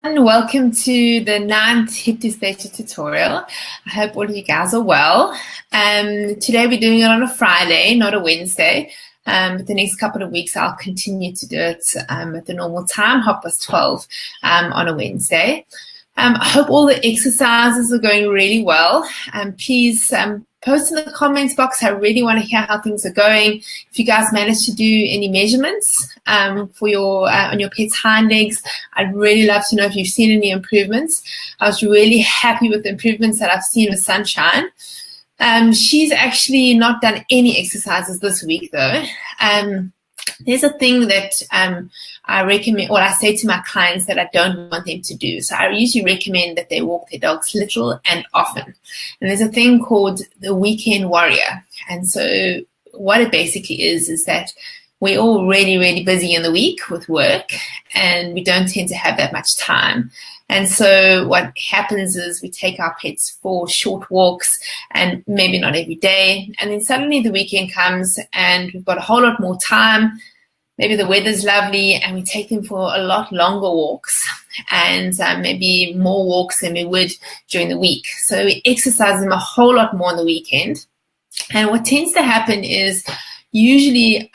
And welcome to the 9th hip dysplasia tutorial. I hope all of you guys are well. Today we're doing it on a Friday, not a Wednesday. But the next couple of weeks I'll continue to do it at the normal time, 12:30 on a Wednesday. I hope all the exercises are going really well. Please post in the comments box. I really want to hear how things are going. If you guys managed to do any measurements for your on your pet's hind legs, I'd really love to know if you've seen any improvements. I was really happy with the improvements that I've seen with Sunshine. She's actually not done any exercises this week though. There's a thing that I recommend, or I say to my clients that I don't want them to do. So I usually recommend that they walk their dogs little and often. And there's a thing called the weekend warrior. And so what it basically is that we're all really, really busy in the week with work, and we don't tend to have that much time. And so what happens is we take our pets for short walks, and maybe not every day. And then suddenly the weekend comes and we've got a whole lot more time. Maybe the weather's lovely and we take them for a lot longer walks, and maybe more walks than we would during the week. So we exercise them a whole lot more on the weekend. And what tends to happen is usually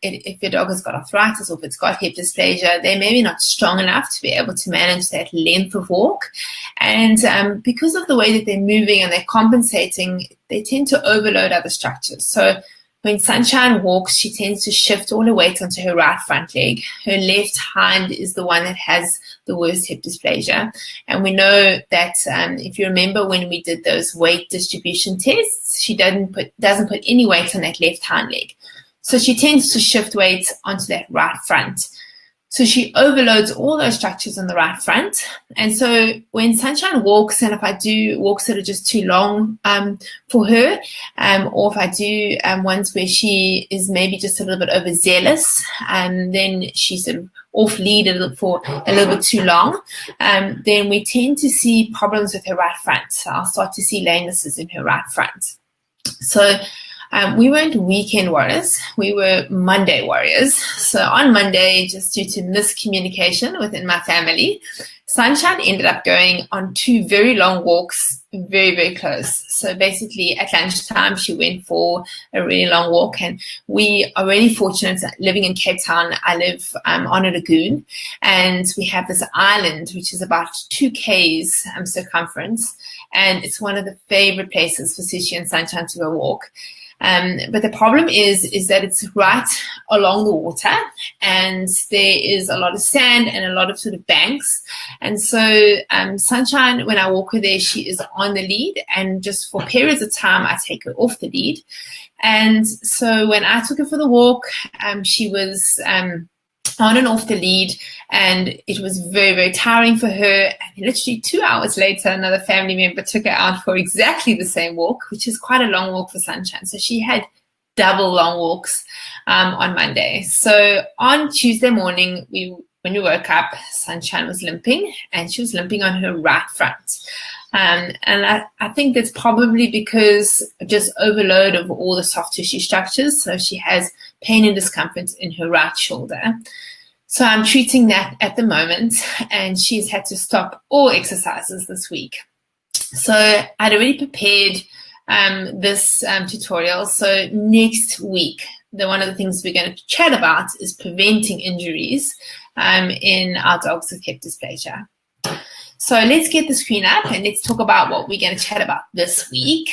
if your dog has got arthritis or if it's got hip dysplasia, they're maybe not strong enough to be able to manage that length of walk. And because of the way that they're moving and they're compensating, they tend to overload other structures. So when Sunshine walks, she tends to shift all her weight onto her right front leg. Her left hind is the one that has the worst hip dysplasia. And we know that if you remember when we did those weight distribution tests, she doesn't put any weight on that left hind leg. So she tends to shift weight onto that right front. So she overloads all those structures on the right front. And so when Sunshine walks, and if I do walks that are just too long for her, or if I do ones where she is maybe just a little bit overzealous, and then she's sort of off lead for a little bit too long, then we tend to see problems with her right front. So I'll start to see lamenesses in her right front. So we weren't weekend warriors, we were Monday warriors. So on Monday, just due to miscommunication within my family, Sunshine ended up going on 2 very long walks, very, very close. So basically at lunchtime, she went for a really long walk, and we are really fortunate living in Cape Town. I live on a lagoon, and we have this island, which is about 2 k's circumference. And it's one of the favorite places for Sushi and Sunshine to go walk. But the problem is that it's right along the water, and there is a lot of sand and a lot of sort of banks. And so Sunshine, when I walk her there, she is on the lead, and just for periods of time, I take her off the lead. And so when I took her for the walk, she was on and off the lead, and it was very, very tiring for her. And literally 2 hours later, another family member took her out for exactly the same walk, which is quite a long walk for Sunshine. So she had double long walks on Monday. So on Tuesday morning, when we woke up, Sunshine was limping, and she was limping on her right front. And I think that's probably because just overload of all the soft tissue structures. So she has pain and discomfort in her right shoulder. So I'm treating that at the moment, and she's had to stop all exercises this week. So I'd already prepared this tutorial. So next week, one of the things we're going to chat about is preventing injuries in our dogs with hip dysplasia. So let's get the screen up and let's talk about what we're going to chat about this week.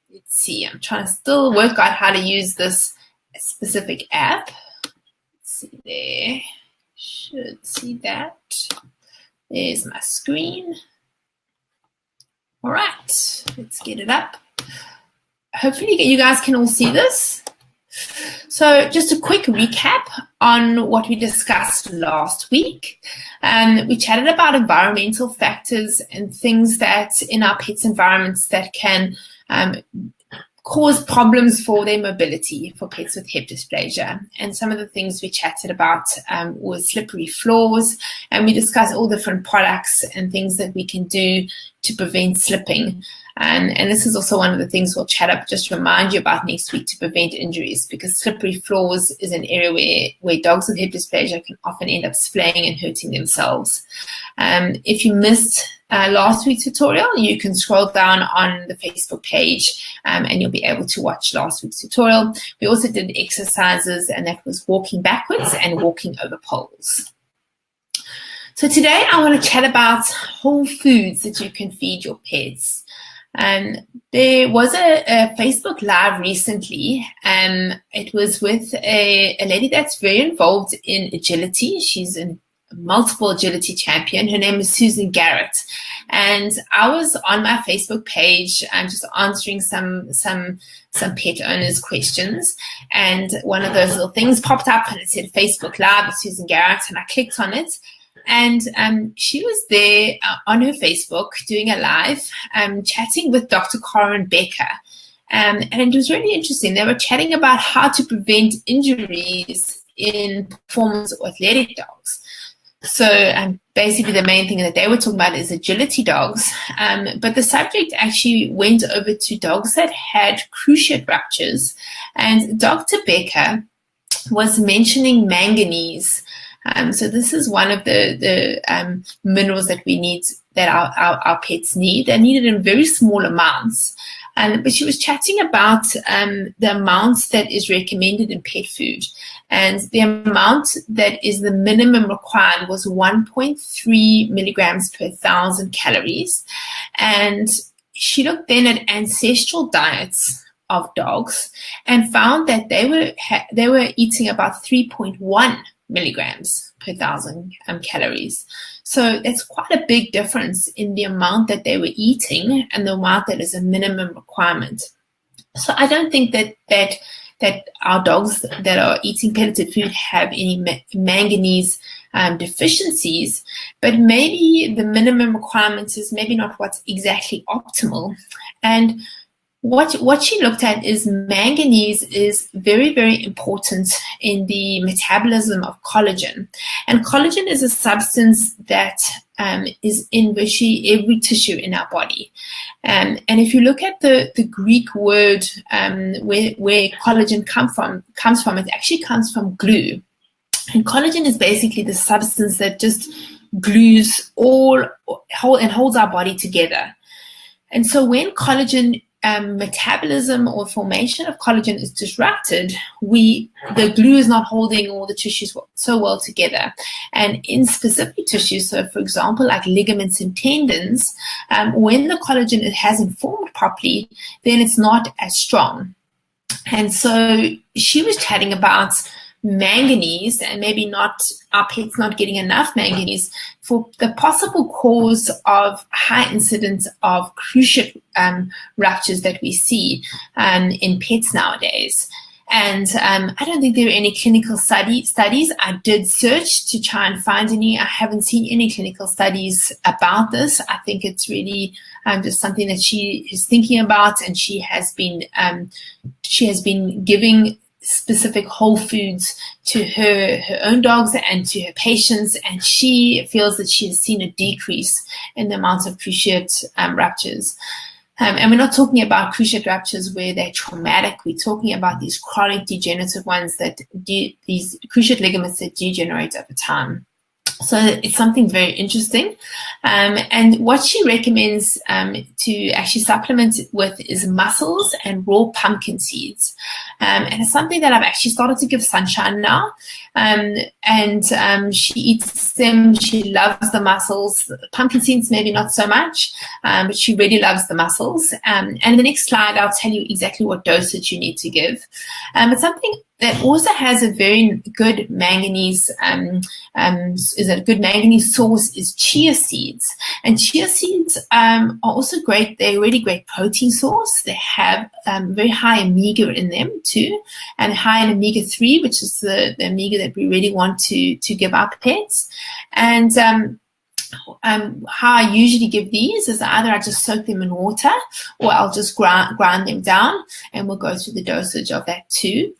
Let's see, I'm trying to still work out how to use this specific app. Let's see there, should see that. There's my screen. All right, let's get it up. Hopefully you guys can all see this. So just a quick recap on what we discussed last week. We chatted about environmental factors and things that in our pets' environments that can cause problems for their mobility for pets with hip dysplasia. And some of the things we chatted about was slippery floors, and we discussed all different products and things that we can do to prevent slipping. And this is also one of the things we'll chat up, just remind you about next week, to prevent injuries, because slippery floors is an area where dogs with hip dysplasia can often end up splaying and hurting themselves. If you missed last week's tutorial, you can scroll down on the Facebook page and you'll be able to watch last week's tutorial. We also did exercises, and that was walking backwards and walking over poles. So today I want to chat about whole foods that you can feed your pets. There was a Facebook Live recently. It was with a lady that's very involved in agility. She's a multiple agility champion. Her name is Susan Garrett. And I was on my Facebook page just answering some pet owners' questions. And one of those little things popped up and it said Facebook Live with Susan Garrett, and I clicked on it. And she was there on her Facebook doing a live, chatting with Dr. Corin Becker. And it was really interesting. They were chatting about how to prevent injuries in performance or athletic dogs. So basically the main thing that they were talking about is agility dogs. But the subject actually went over to dogs that had cruciate ruptures. And Dr. Becker was mentioning manganese. So this is one of the minerals that we need, that our pets need. They need it in very small amounts. But she was chatting about the amount that is recommended in pet food. And the amount that is the minimum required was 1.3 milligrams per 1,000 calories. And she looked then at ancestral diets of dogs and found that they were eating about 3.1 milligrams per 1,000 calories. So that's quite a big difference in the amount that they were eating and the amount that is a minimum requirement. So I don't think that our dogs that are eating pelleted food have any manganese deficiencies, but maybe the minimum requirements is maybe not what's exactly optimal. And what she looked at is manganese is very, very important in the metabolism of collagen. And collagen is a substance that is in virtually every tissue in our body. And if you look at the Greek word where collagen comes from, it actually comes from glue. And collagen is basically the substance that just glues and holds our body together. And so when collagen metabolism or formation of collagen is disrupted, the glue is not holding all the tissues so well together. And in specific tissues, so for example, like ligaments and tendons, when the collagen hasn't formed properly, then it's not as strong. And so she was chatting about manganese, and maybe not our pets not getting enough manganese, for the possible cause of high incidence of cruciate ruptures that we see in pets nowadays. And I don't think there are any clinical studies. I did search to try and find any. I haven't seen any clinical studies about this. I think it's really just something that she is thinking about, and she has been giving specific whole foods to her own dogs and to her patients, and she feels that she has seen a decrease in the amount of cruciate ruptures. And we're not talking about cruciate ruptures where they're traumatic. We're talking about these chronic degenerative ones, these cruciate ligaments that degenerate over time. So it's something very interesting. And what she recommends to actually supplement with is mussels and raw pumpkin seeds. And it's something that I've actually started to give Sunshine now. And she eats them. She loves the mussels. Pumpkin seeds, maybe not so much, but she really loves the mussels. And in the next slide, I'll tell you exactly what dosage you need to give. It's something that also has a very good manganese, is a good manganese source is chia seeds. And chia seeds are also great. They're a really great protein source. They have very high omega in them too, and high in omega-3, which is the omega that we really want to give our pets. And how I usually give these is either I just soak them in water or I'll just grind them down, and we'll go through the dosage of that too.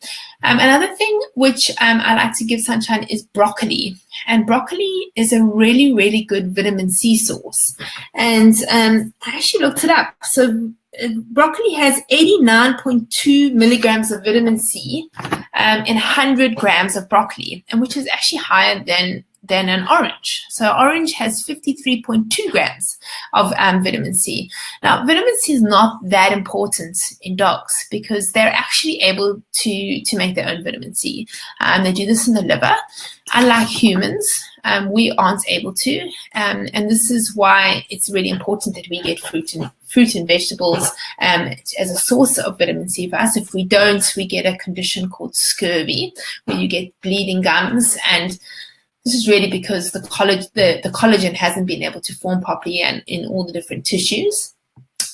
Another thing which I like to give Sunshine is broccoli. And broccoli is a really, really good vitamin C source. And I actually looked it up. So broccoli has 89.2 milligrams of vitamin C in 100 grams of broccoli, and which is actually higher than an orange. So orange has 53.2 grams of vitamin C. Now, vitamin C is not that important in dogs because they're actually able to make their own vitamin C. They do this in the liver. Unlike humans, we aren't able to. And this is why it's really important that we get fruit and vegetables as a source of vitamin C for us. If we don't, we get a condition called scurvy, where you get bleeding gums, and this is really because the collagen hasn't been able to form properly and in all the different tissues.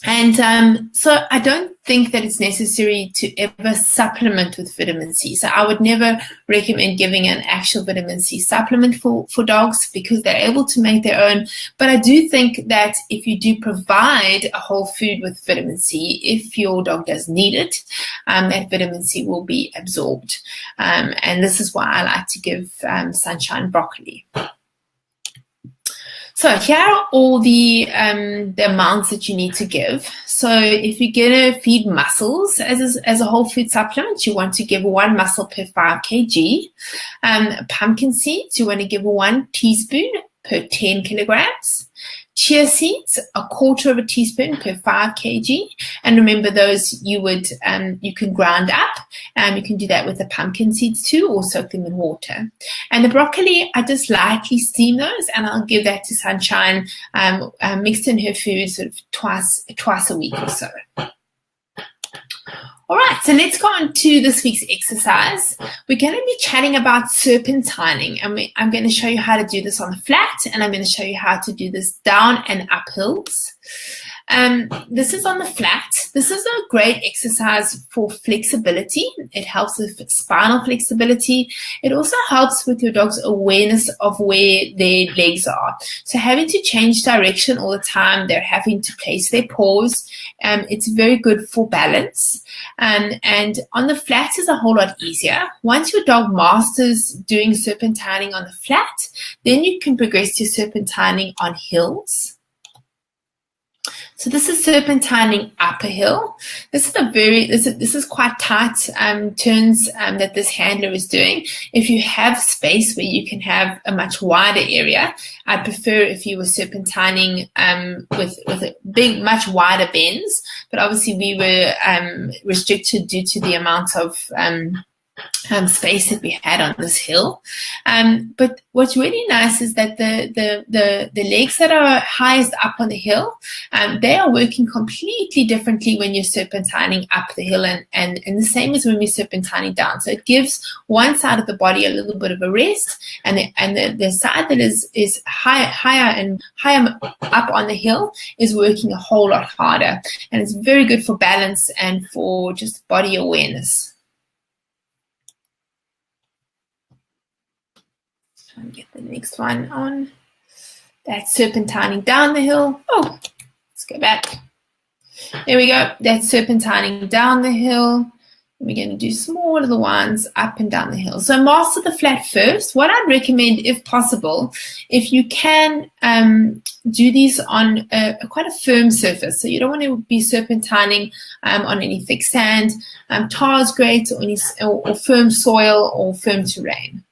And so I don't think that it's necessary to ever supplement with vitamin C. So I would never recommend giving an actual vitamin C supplement for dogs because they're able to make their own. But I do think that if you do provide a whole food with vitamin C, if your dog does need it, that vitamin C will be absorbed. And this is why I like to give Sunshine broccoli. So here are all the amounts that you need to give. So if you're going to feed mussels as a whole food supplement, you want to give 1 mussel per 5 kg. Pumpkin seeds, you want to give 1 teaspoon per 10 kilograms. Chia seeds, 1/4 teaspoon per 5 kg. And remember, those you can grind up. You can do that with the pumpkin seeds too, or soak them in water. And the broccoli, I just lightly steam those, and I'll give that to Sunshine mixed in her food sort of twice a week or so. All right, so let's go on to this week's exercise. We're going to be chatting about serpentining, and I'm going to show you how to do this on the flat, and I'm going to show you how to do this down and up hills. This is on the flat. This is a great exercise for flexibility. It helps with spinal flexibility. It also helps with your dog's awareness of where their legs are. So having to change direction all the time, they're having to place their paws. It's very good for balance. And on the flat is a whole lot easier. Once your dog masters doing serpentining on the flat, then you can progress to serpentining on hills. So this is serpentining up a hill. This is quite tight turns that this handler is doing. If you have space where you can have a much wider area, I'd prefer if you were serpentining with a big, much wider bends. But obviously we were restricted due to the amount of space that we had on this hill. But what's really nice is that the legs that are highest up on the hill, they are working completely differently when you're serpentining up the hill and the same as when we're serpentining down. So it gives one side of the body a little bit of a rest, and the side that is higher up on the hill is working a whole lot harder. And it's very good for balance and for just body awareness. And get the next one on. That's serpentining down the hill. Oh, let's go back. There we go. That's serpentining down the hill. We're going to do small little ones up and down the hill. So master the flat first. What I'd recommend, if possible, if you can do these on quite a firm surface. So you don't want to be serpentining on any thick sand. Tar is great, or firm soil or firm terrain.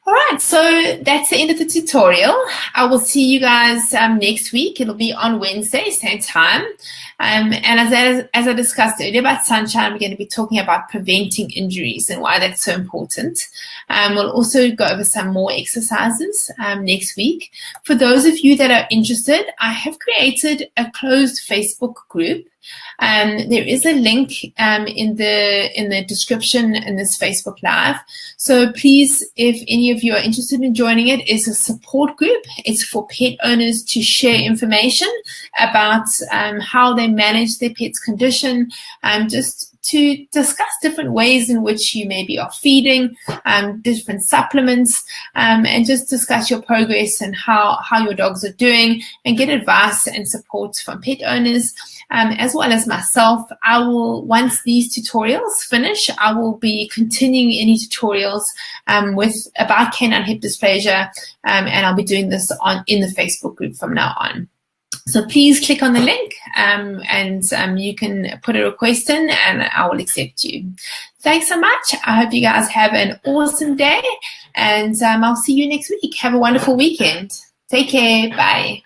All right, so that's the end of the tutorial. I will see you guys next week. It'll be on Wednesday, same time. And as I discussed earlier about Sunshine, we're going to be talking about preventing injuries and why that's so important. We'll also go over some more exercises next week. For those of you that are interested, I have created a closed Facebook group. There is a link in the description in this Facebook Live. So please, if any of you are interested in joining it, it's a support group. It's for pet owners to share information about how they manage their pet's condition, just to discuss different ways in which you maybe are feeding, different supplements, and just discuss your progress and how your dogs are doing, and get advice and support from pet owners, as well as myself. I will, once these tutorials finish, I will be continuing any tutorials about canine hip dysplasia, and I'll be doing this in the Facebook group from now on. So please click on the link, and you can put a request in, and I will accept you. Thanks so much. I hope you guys have an awesome day, and I'll see you next week. Have a wonderful weekend. Take care. Bye.